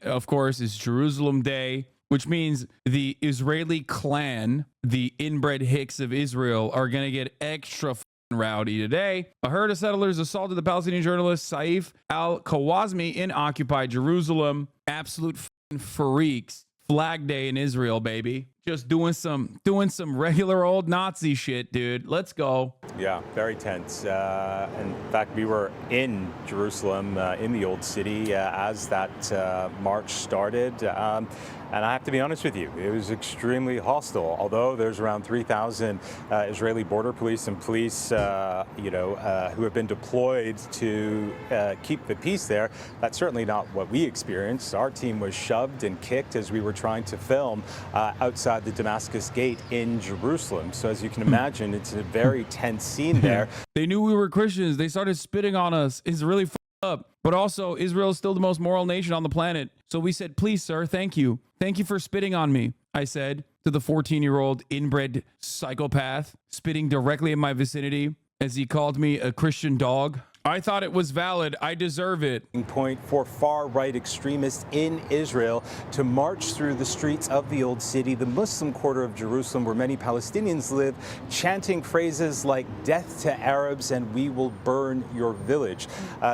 of course, is Jerusalem Day, which means the Israeli clan, the inbred Hicks of Israel, are going to get extra rowdy today. A herd of settlers assaulted the Palestinian journalist Saif al-Khawazmi in occupied Jerusalem. Absolute freaks. Flag Day in Israel, baby. Just doing some regular old Nazi shit, dude. Let's go. Yeah, very tense. In fact, we were in Jerusalem, in the old city, as that march started. And I have to be honest with you, it was extremely hostile. Although there's around 3,000 Israeli border police and police, who have been deployed to keep the peace there, that's certainly not what we experienced. Our team was shoved and kicked as we were trying to film outside the Damascus Gate in Jerusalem. So as you can imagine, it's a very tense scene there. They knew we were Christians. They started spitting on us. It's really up. But also, Israel is still the most moral nation on the planet. So we said, please, sir, thank you. Thank you for spitting on me, I said to the 14-year-old inbred psychopath spitting directly in my vicinity as he called me a Christian dog. I thought it was valid. I deserve it. Point for far-right extremists in Israel to march through the streets of the old city, the Muslim quarter of Jerusalem, where many Palestinians live, chanting phrases like "death to Arabs" and "we will burn your village."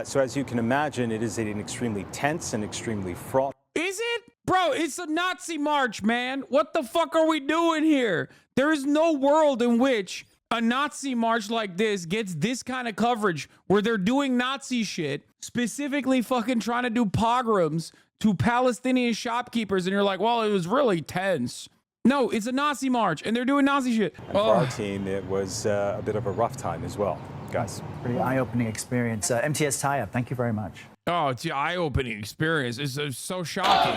So as you can imagine, it is an extremely tense and extremely fraught. Is it? Bro, it's a Nazi march, man. What the fuck are we doing here? There is no world in which a Nazi march like this gets this kind of coverage where they're doing Nazi shit, specifically fucking trying to do pogroms to Palestinian shopkeepers. And you're like, well, it was really tense. No, it's a Nazi march and they're doing Nazi shit. And for our team, it was a bit of a rough time as well, guys. Pretty eye-opening experience. MTS tie-up, thank you very much. Oh, it's an eye-opening experience. It's so shocking.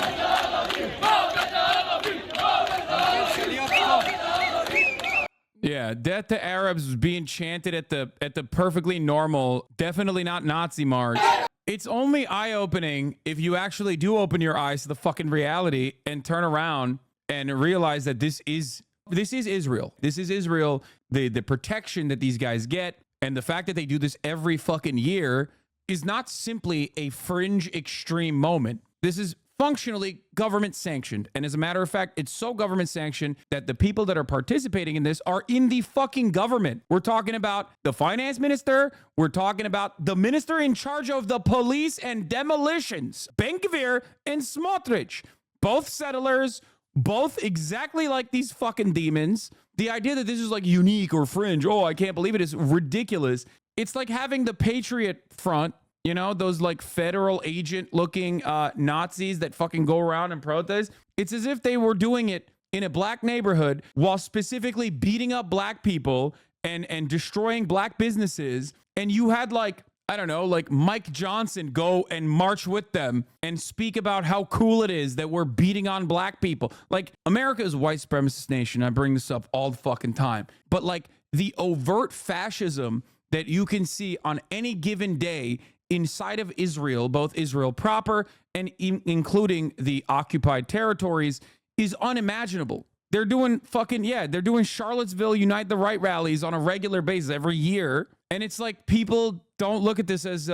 Yeah, death to Arabs was being chanted at the perfectly normal, definitely not Nazi march. It's only eye-opening if you actually do open your eyes to the fucking reality and turn around and realize that this is Israel. This is Israel. The protection that these guys get and the fact that they do this every fucking year is not simply a fringe extreme moment. This is functionally government sanctioned. And as a matter of fact, it's so government sanctioned that the people that are participating in this are in the fucking government. We're talking about the finance minister. We're talking about the minister in charge of the police and demolitions, Ben-Gvir and Smotrich, both settlers, both exactly like these fucking demons. The idea that this is like unique or fringe, oh, I can't believe it, is ridiculous. It's like having the Patriot Front, you know, those like federal agent looking Nazis that fucking go around and protest. It's as if they were doing it in a black neighborhood while specifically beating up black people and destroying black businesses. And you had like, I don't know, like Mike Johnson go and march with them and speak about how cool it is that we're beating on black people. Like, America is a white supremacist nation. I bring this up all the fucking time. But like the overt fascism that you can see on any given day inside of Israel, both Israel proper and including the occupied territories, is unimaginable. They're doing they're doing Charlottesville Unite the Right rallies on a regular basis every year. And it's like people don't look at this as,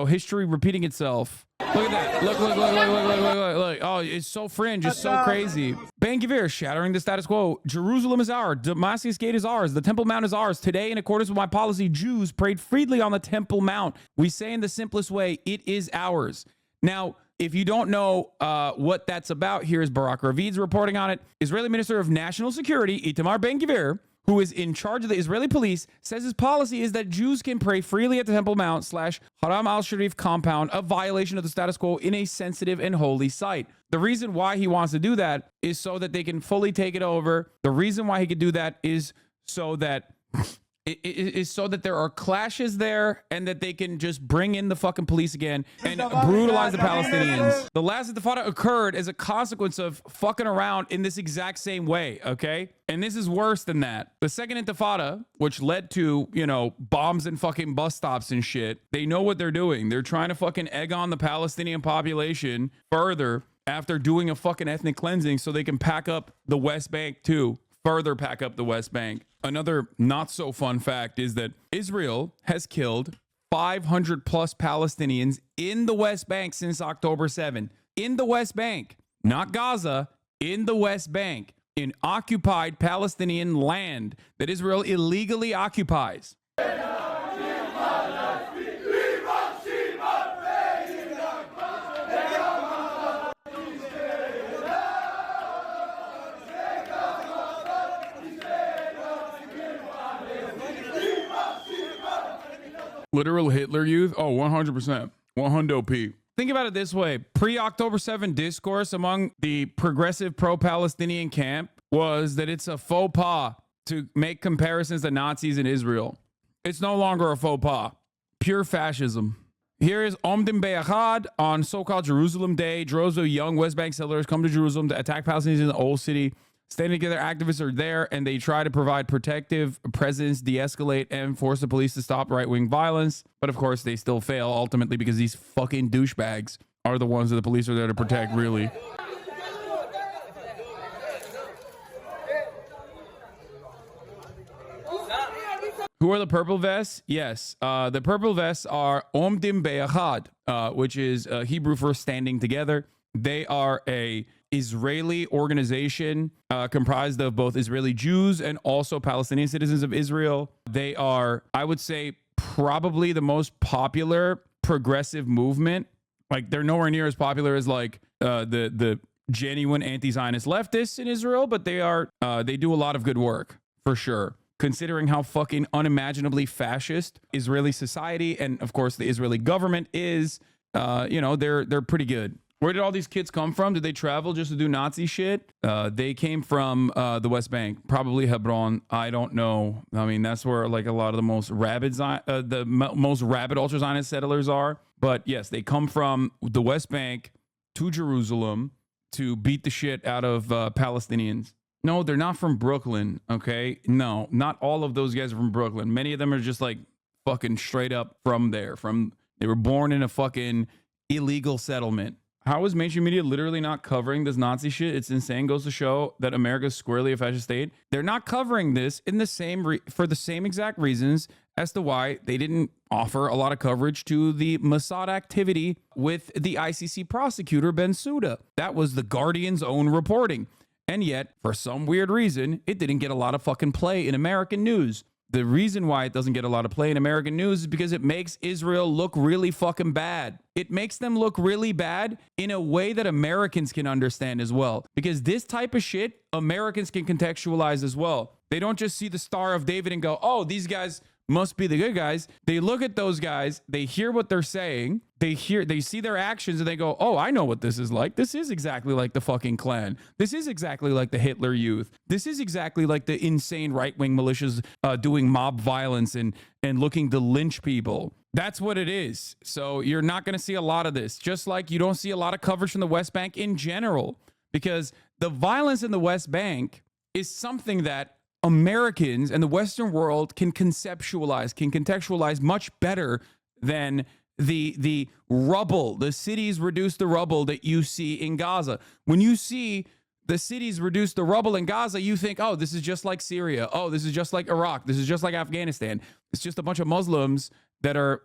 history repeating itself. Look at that. Look. Oh, it's so fringe. It's so crazy. Ben-Gvir shattering the status quo. Jerusalem is ours. Damascus Gate is ours. The Temple Mount is ours. Today, in accordance with my policy, Jews prayed freely on the Temple Mount. We say in the simplest way, it is ours. Now, if you don't know what that's about, here's Barak Ravid's reporting on it. Israeli Minister of National Security, Itamar Ben-Gvir, who is in charge of the Israeli police, says his policy is that Jews can pray freely at the Temple Mount / Haram al-Sharif compound, a violation of the status quo in a sensitive and holy site. The reason why he wants to do that is so that they can fully take it over. The reason why he could do that is so that there are clashes there and that they can just bring in the fucking police again and brutalize the Palestinians. The last intifada occurred as a consequence of fucking around in this exact same way, okay? And this is worse than that. The second intifada, which led to, bombs and fucking bus stops and shit, they know what they're doing. They're trying to fucking egg on the Palestinian population further after doing a fucking ethnic cleansing so they can pack up the West Bank too. Further pack up the West Bank. Another not so fun fact is that Israel has killed 500 plus Palestinians in the West Bank since October 7. in the West Bank, not Gaza, in the West Bank, in occupied Palestinian land that Israel illegally occupies. Literal Hitler Youth? Oh, 100%. 100p. Think about it this way. Pre-October 7 discourse among the progressive pro-Palestinian camp was that it's a faux pas to make comparisons to Nazis in Israel. It's no longer a faux pas. Pure fascism. Here is Omdim Be'achad on so-called Jerusalem Day. Droves of young West Bank settlers come to Jerusalem to attack Palestinians in the old city. Standing together, activists are there, and they try to provide protective presence, de-escalate, and force the police to stop right-wing violence. But of course, they still fail ultimately because these fucking douchebags are the ones that the police are there to protect, really. Who are the purple vests? Yes, the purple vests are Omdim Be'achad, which is Hebrew for standing together. They are a Israeli organization comprised of both Israeli Jews and also Palestinian citizens of Israel. They are, I would say, probably the most popular progressive movement. Like, they're nowhere near as popular as like the genuine anti-Zionist leftists in Israel, but they do a lot of good work for sure. Considering how fucking unimaginably fascist Israeli society and of course the Israeli government is, they're pretty good. Where did all these kids come from? Did they travel just to do Nazi shit? They came from the West Bank, probably Hebron. I don't know. I mean, that's where like a lot of the most rabid, most rabid ultra-Zionist settlers are. But yes, they come from the West Bank to Jerusalem to beat the shit out of Palestinians. No, they're not from Brooklyn. Okay, no, not all of those guys are from Brooklyn. Many of them are just like fucking straight up from there. They were born in a fucking illegal settlement. How is mainstream media literally not covering this Nazi shit? It's insane. Goes to show that America's squarely a fascist state. They're not covering this in the same for the same exact reasons as to why they didn't offer a lot of coverage to the Mossad activity with the ICC prosecutor Ben Suda. That was the Guardian's own reporting. And yet, for some weird reason, it didn't get a lot of fucking play in American news. The reason why it doesn't get a lot of play in American news is because it makes Israel look really fucking bad. It makes them look really bad in a way that Americans can understand as well. Because this type of shit, Americans can contextualize as well. They don't just see the Star of David and go, oh, these guys must be the good guys. They look at those guys, they hear what they're saying, they see their actions, and they go, oh, I know what this is like. This is exactly like the fucking Klan. This is exactly like the Hitler Youth. This is exactly like the insane right-wing militias doing mob violence and looking to lynch people. That's what it is. So you're not going to see a lot of this, just like you don't see a lot of coverage from the West Bank in general, because the violence in the West Bank is something that Americans and the Western world can contextualize much better than the rubble, the cities reduced to rubble that you see in Gaza. When you see the cities reduced to rubble in Gaza, you think, oh, this is just like Syria. Oh, this is just like Iraq. This is just like Afghanistan. It's just a bunch of Muslims that are,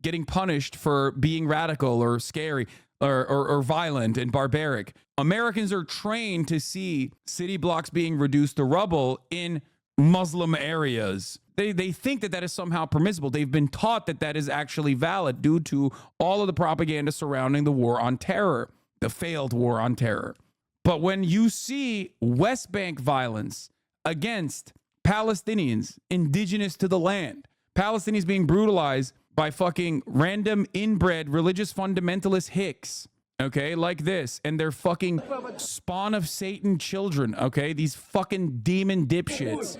getting punished for being radical or scary or violent and barbaric. Americans are trained to see city blocks being reduced to rubble in Muslim areas. They think that is somehow permissible. They've been taught that is actually valid due to all of the propaganda surrounding the war on terror, the failed war on terror. But when you see West Bank violence against Palestinians indigenous to the land, Palestinians being brutalized by fucking random inbred religious fundamentalist hicks, okay, like this, and they're fucking spawn of Satan children, okay, these fucking demon dipshits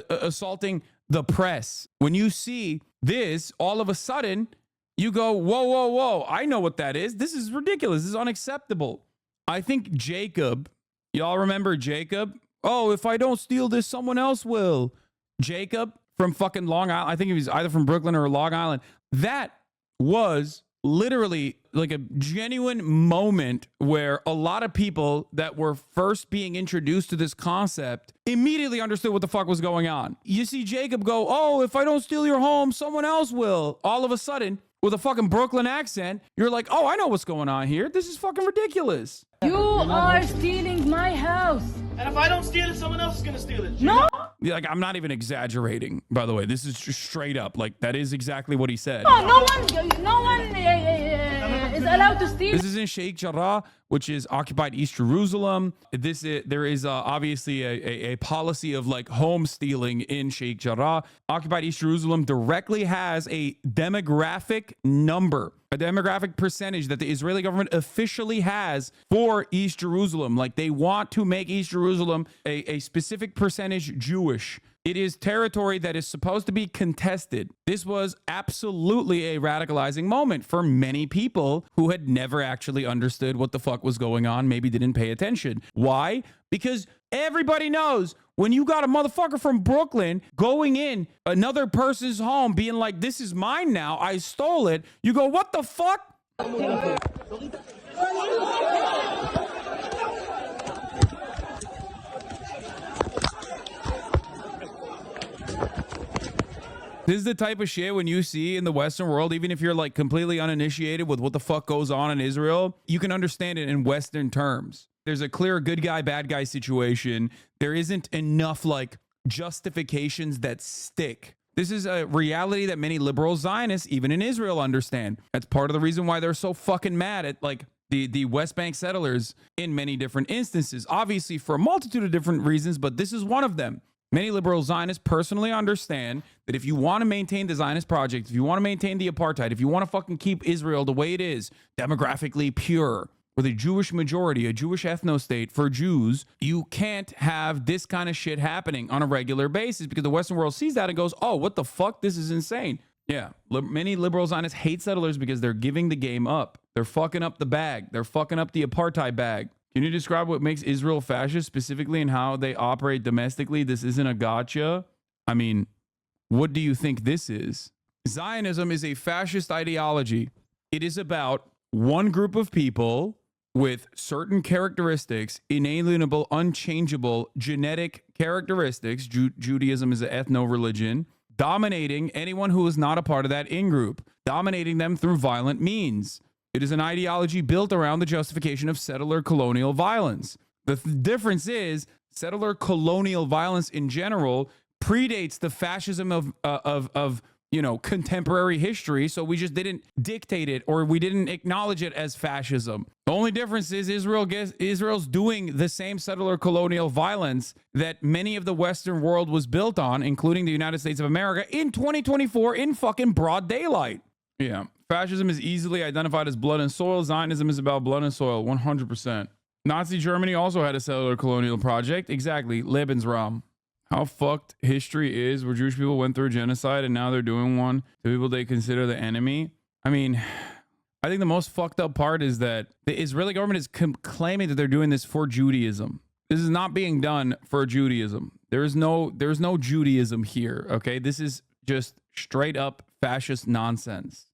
assaulting the press. When you see this, all of a sudden, you go, whoa, whoa, whoa, I know what that is. This is ridiculous. This is unacceptable. I think Jacob, y'all remember Jacob? Oh, if I don't steal this, someone else will. Jacob from fucking Long Island. I think he was either from Brooklyn or Long Island. That was literally like a genuine moment where a lot of people that were first being introduced to this concept immediately understood what the fuck was going on. You see Jacob go, oh, if I don't steal your home, someone else will. All of a sudden, with a fucking Brooklyn accent, you're like, oh, I know what's going on here. This is fucking ridiculous. You are stealing my house. And if I don't steal it, someone else is gonna steal it. No, Yeah, like, I'm not even exaggerating, by the way. This is just straight up. Like, that is exactly what he said. no one is allowed to steal. This is in Sheikh Jarrah, which is occupied East Jerusalem. There is obviously a policy of like home stealing in Sheikh Jarrah. Occupied East Jerusalem directly has a demographic number, a demographic percentage that the Israeli government officially has for East Jerusalem. Like, they want to make East Jerusalem a specific percentage Jewish. It is territory that is supposed to be contested. This was absolutely a radicalizing moment for many people who had never actually understood what the fuck was going on, maybe didn't pay attention. Why? Because everybody knows when you got a motherfucker from Brooklyn going in another person's home being like, this is mine now, I stole it, you go, what the fuck? This is the type of shit when you see in the Western world, even if you're like completely uninitiated with what the fuck goes on in Israel, you can understand it in Western terms. There's a clear good guy, bad guy situation. There isn't enough like justifications that stick. This is a reality that many liberal Zionists, even in Israel, understand. That's part of the reason why they're so fucking mad at like the West Bank settlers in many different instances. Obviously for a multitude of different reasons, but this is one of them. Many liberal Zionists personally understand that if you want to maintain the Zionist project, if you want to maintain the apartheid, if you want to fucking keep Israel the way it is, demographically pure, with a Jewish majority, a Jewish ethno-state for Jews, you can't have this kind of shit happening on a regular basis because the Western world sees that and goes, oh, what the fuck? This is insane. Yeah, many liberal Zionists hate settlers because they're giving the game up. They're fucking up the bag. They're fucking up the apartheid bag. Can you describe what makes Israel fascist specifically and how they operate domestically? This isn't a gotcha. I mean, what do you think this is? Zionism is a fascist ideology. It is about one group of people with certain characteristics, inalienable, unchangeable genetic characteristics. Judaism is an ethno-religion, dominating anyone who is not a part of that in-group, dominating them through violent means. It is an ideology built around the justification of settler colonial violence. The difference is settler colonial violence in general predates the fascism of contemporary history. So we just didn't dictate it or we didn't acknowledge it as fascism. The only difference is Israel's doing the same settler colonial violence that many of the Western world was built on, including the United States of America, in 2024 in fucking broad daylight. Yeah. Fascism is easily identified as blood and soil. Zionism is about blood and soil, 100%. Nazi Germany also had a settler colonial project. Exactly. Lebensraum. How fucked history is where Jewish people went through genocide and now they're doing one to people they consider the enemy. I mean, I think the most fucked up part is that the Israeli government is claiming that they're doing this for Judaism. This is not being done for Judaism. There's no Judaism here, okay? This is just straight up fascist nonsense.